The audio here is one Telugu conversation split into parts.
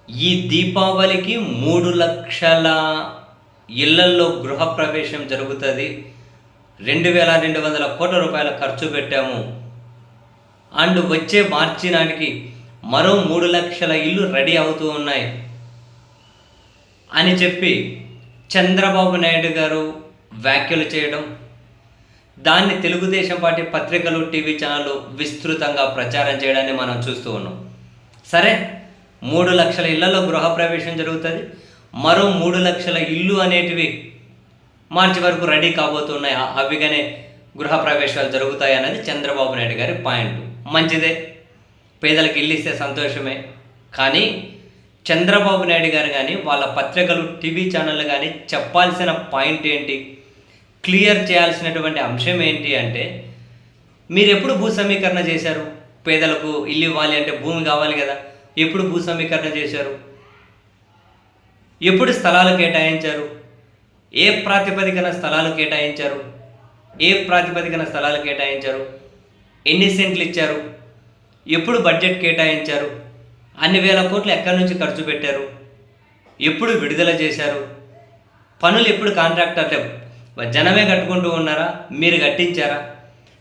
ఈ దీపావళికి 3,00,000 ఇళ్లల్లో గృహప్రవేశం జరుగుతుంది. 2,200 కోట్ల రూపాయల ఖర్చు పెట్టాము. అండ్ వచ్చే మార్చి నాటికి మరో 3,00,000 ఇల్లు రెడీ అవుతూ ఉన్నాయి అని చెప్పి చంద్రబాబు నాయుడు గారు వ్యాఖ్యలు చేయడం, దాన్ని తెలుగుదేశం పార్టీ పత్రికలు, టీవీ ఛానళ్ళు విస్తృతంగా ప్రచారం చేయడాన్ని మనం చూస్తూ ఉన్నాం. సరే, 3,00,000 ఇళ్లలో గృహప్రవేశం జరుగుతుంది, మరో 3,00,000 ఇల్లు అనేటివి మార్చి వరకు రెడీ కాబోతున్నాయి, అవిగానే గృహప్రవేశాలు జరుగుతాయి అన్నది చంద్రబాబు నాయుడు గారి పాయింట్. మంచిదే, పేదలకు ఇల్లు ఇస్తే సంతోషమే. కానీ చంద్రబాబు నాయుడు గారు కానీ వాళ్ళ పత్రికలు, టీవీ ఛానళ్ళు కానీ చెప్పాల్సిన పాయింట్ ఏంటి, క్లియర్ చేయాల్సినటువంటి అంశం ఏంటి అంటే, మీరు ఎప్పుడు భూ సమీకరణ చేశారు? పేదలకు ఇల్లు ఇవ్వాలి అంటే భూమి కావాలి కదా, ఎప్పుడు భూ సమీకరణ చేశారు? ఎప్పుడు స్థలాలు కేటాయించారు? ఏ ప్రాతిపదికన స్థలాలు కేటాయించారు? ఏ ప్రాతిపదికన స్థలాలు కేటాయించారు? ఎన్ని సెంట్లు ఇచ్చారు? ఎప్పుడు బడ్జెట్ కేటాయించారు? అన్ని వేల కోట్లు ఎక్కడి నుంచి ఖర్చు పెట్టారు? ఎప్పుడు విడుదల చేశారు? పనులు ఎప్పుడు కాంట్రాక్టర్లు జనమే కట్టుకుంటూ ఉన్నారా, మీరు కట్టించారా?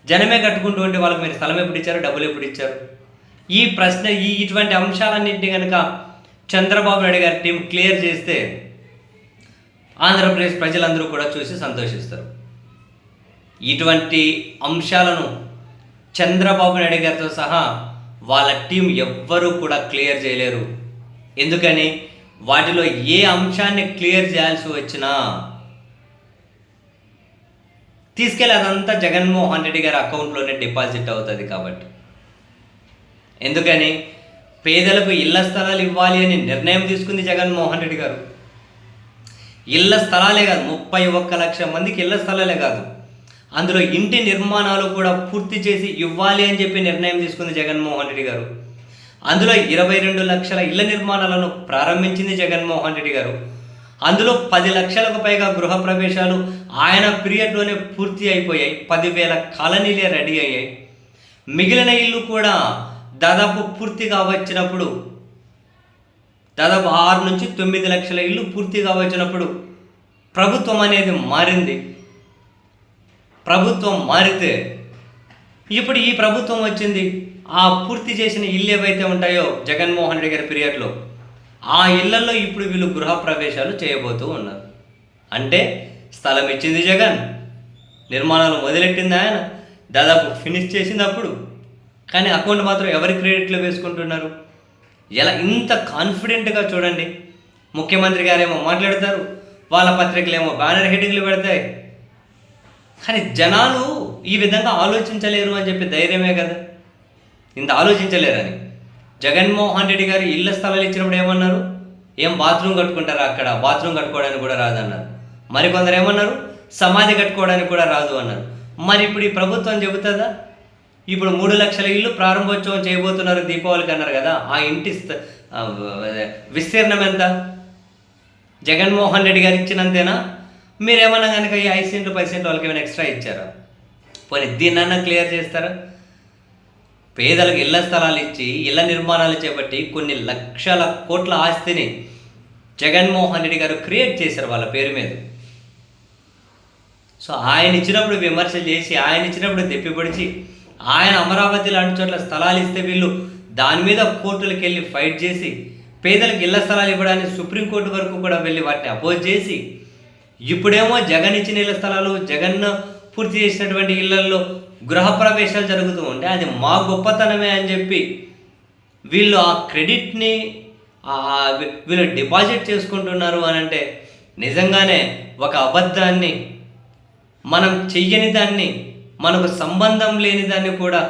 జనమే కట్టుకుంటూ ఉంటే వాళ్ళకి మీరు స్థలం ఎప్పుడు ఇచ్చారు, డబ్బులు ఎప్పుడు ఇచ్చారు? ఈ ప్రశ్న, ఇటువంటి అంశాలన్నింటినీ కనుక చంద్రబాబు నాయుడు గారి టీం క్లియర్ చేస్తే ఆంధ్రప్రదేశ్ ప్రజలందరూ కూడా చూసి సంతోషిస్తారు. ఇటువంటి అంశాలను చంద్రబాబు నాయుడు గారితో సహా వాళ్ళ టీం ఎవ్వరూ కూడా క్లియర్ చేయలేరు. ఎందుకని? వాటిలో ఏ అంశాన్ని క్లియర్ చేయాల్సి వచ్చినా తీసుకెళ్ళి అదంతా జగన్మోహన్ రెడ్డి గారి అకౌంట్లోనే డిపాజిట్ అవుతుంది. కాబట్టి ఎందుకని? పేదలకు ఇళ్ల స్థలాలు ఇవ్వాలి అని నిర్ణయం తీసుకుంది జగన్మోహన్ రెడ్డి గారు. ఇళ్ల స్థలాలే కాదు, 31 లక్షల మందికి ఇళ్ల స్థలాలే కాదు, అందులో ఇంటి నిర్మాణాలు కూడా పూర్తి చేసి ఇవ్వాలి అని చెప్పి నిర్ణయం తీసుకుంది జగన్మోహన్ రెడ్డి గారు. అందులో 22 లక్షల ఇళ్ల నిర్మాణాలను ప్రారంభించింది జగన్మోహన్ రెడ్డి గారు. అందులో 10 లక్షలకు పైగా గృహప్రవేశాలు ఆయన పీరియడ్లోనే పూర్తి అయిపోయాయి. 10,000 కాలనీలే రెడీ అయ్యాయి. మిగిలిన ఇల్లు కూడా దాదాపు పూర్తిగా వచ్చినప్పుడు, దాదాపు 6 నుంచి 9 లక్షల ఇల్లు పూర్తిగా వచ్చినప్పుడు ప్రభుత్వం అనేది మారింది. ప్రభుత్వం మారితే ఇప్పుడు ఈ ప్రభుత్వం వచ్చింది. ఆ పూర్తి చేసిన ఇల్లు ఏవైతే ఉంటాయో జగన్మోహన్ రెడ్డి గారి పీరియడ్లో, ఆ ఇళ్లలో ఇప్పుడు వీళ్ళు గృహప్రవేశాలు చేయబోతూ ఉన్నారు. అంటే స్థలం ఇచ్చింది జగన్, నిర్మాణాలు మొదలెట్టింది ఆయన, దాదాపు ఫినిష్ చేసింది అప్పుడు, కానీ అకౌంట్ మాత్రం ఎవరి క్రెడిట్లో వేసుకుంటున్నారు? ఎలా ఇంత కాన్ఫిడెంట్గా చూడండి. ముఖ్యమంత్రి గారేమో మాట్లాడతారు, వాళ్ళ పత్రికలేమో బ్యానర్ హెడ్డింగ్లు పెడతాయి. కానీ జనాలు ఈ విధంగా ఆలోచించలేరు అని చెప్పి ధైర్యమే కదా. ఇంత ఆలోచించలేరని జగన్మోహన్ రెడ్డి గారు ఇళ్ల స్థలాలు ఇచ్చినప్పుడు ఏమన్నారు? ఏం బాత్రూమ్ కట్టుకుంటారా, అక్కడ బాత్రూమ్ కట్టుకోవడానికి కూడా రాదన్నారు. మరికొందరు ఏమన్నారు? సమాధి కట్టుకోవడానికి కూడా రాదు అన్నారు. మరి ఇప్పుడు ఈ ప్రభుత్వం చెబుతుందా? ఇప్పుడు 3 లక్షల ఇల్లు ప్రారంభోత్సవం చేయబోతున్నారు దీపావళికి అన్నారు కదా, ఆ ఇంటి విస్తీర్ణం ఎంత? జగన్మోహన్ రెడ్డి గారు ఇచ్చినంతేనా? మీరేమన్నా కనుక ఈ 5 సెంట్లు 10 సెంట్లు వాళ్ళకి ఏమైనా ఎక్స్ట్రా ఇచ్చారా? పోనీ దీన్నన్నా క్లియర్ చేస్తారా? పేదలకు ఇళ్ల స్థలాలు ఇచ్చి ఇళ్ల నిర్మాణాలు చేపట్టి కొన్ని లక్షల కోట్ల ఆస్తిని జగన్మోహన్ రెడ్డి గారు క్రియేట్ చేశారు వాళ్ళ పేరు మీద. సో ఆయన ఇచ్చినప్పుడు విమర్శలు చేసి, ఆయన ఇచ్చినప్పుడు దెప్పిపడిచి, ఆయన అమరావతి లాంటి చోట్ల స్థలాలు ఇస్తే వీళ్ళు దాని మీద కోర్టులకు వెళ్ళి ఫైట్ చేసి, పేదలకు ఇళ్ల స్థలాలు ఇవ్వడానికి సుప్రీంకోర్టు వరకు కూడా వెళ్ళి వాటిని అపోజ్ చేసి, ఇప్పుడేమో జగన్ ఇచ్చిన ఇళ్ల స్థలాలు, జగన్ పూర్తి చేసినటువంటి ఇళ్లలో గృహప్రవేశాలు జరుగుతూ ఉంటే అది మా గొప్పతనమే అని చెప్పి వీళ్ళు ఆ క్రెడిట్ని వీళ్ళు డిపాజిట్ చేసుకుంటున్నారు అని అంటే నిజంగానే ఒక అబద్ధాన్ని, మనం చెయ్యని దాన్ని, మనకు సంబంధం లేని దాన్ని కూడా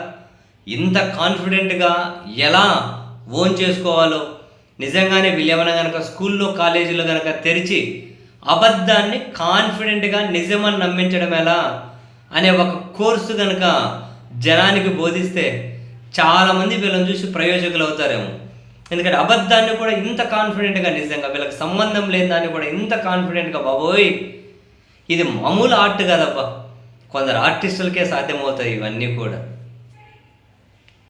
ఇంత కాన్ఫిడెంట్గా ఎలా ఓన్ చేసుకోవాలో, నిజంగానే వీళ్ళేమైనా కనుక స్కూల్లో కాలేజీలో కనుక తెరిచి అబద్ధాన్ని కాన్ఫిడెంట్గా నిజమని నమ్మించడం ఎలా అనే ఒక కోర్సు కనుక జనానికి బోధిస్తే చాలామంది వీళ్ళని చూసి ప్రయోజకులు అవుతారేమో. ఎందుకంటే అబద్ధాన్ని కూడా ఇంత కాన్ఫిడెంట్గా, నిజంగా వీళ్ళకి సంబంధం లేని దాన్ని కూడా ఇంత కాన్ఫిడెంట్గా, బాబోయ్ ఇది మామూలు ఆర్ట్ కదబ్బా, కొందరు ఆర్టిస్టులకే సాధ్యమవుతాయి ఇవన్నీ కూడా.